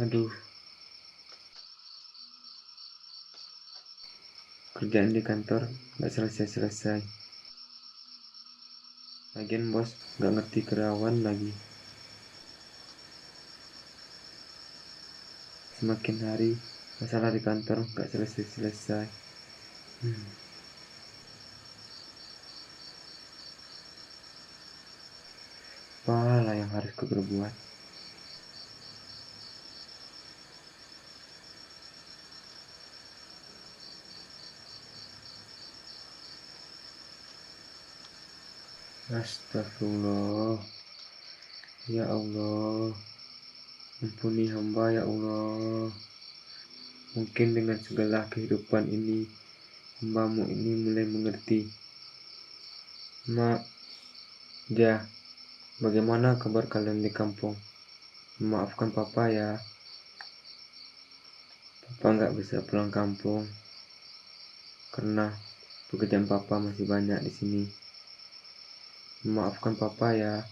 Aduh, kerjaan di kantor gak selesai-selesai. Lagian bos gak ngerti karyawan lagi. Semakin hari masalah di kantor gak selesai-selesai. Apalah yang harus ku perbuat? Astagfirullah. Ya Allah, ampuni hamba ya Allah. Mungkin dengan segala kehidupan ini, hambamu ini mulai mengerti. Mak, ja, bagaimana kabar kalian di kampung? Maafkan papa ya. Papa nggak bisa pulang kampung karena pekerjaan papa masih banyak di sini. Maafkan papa ya.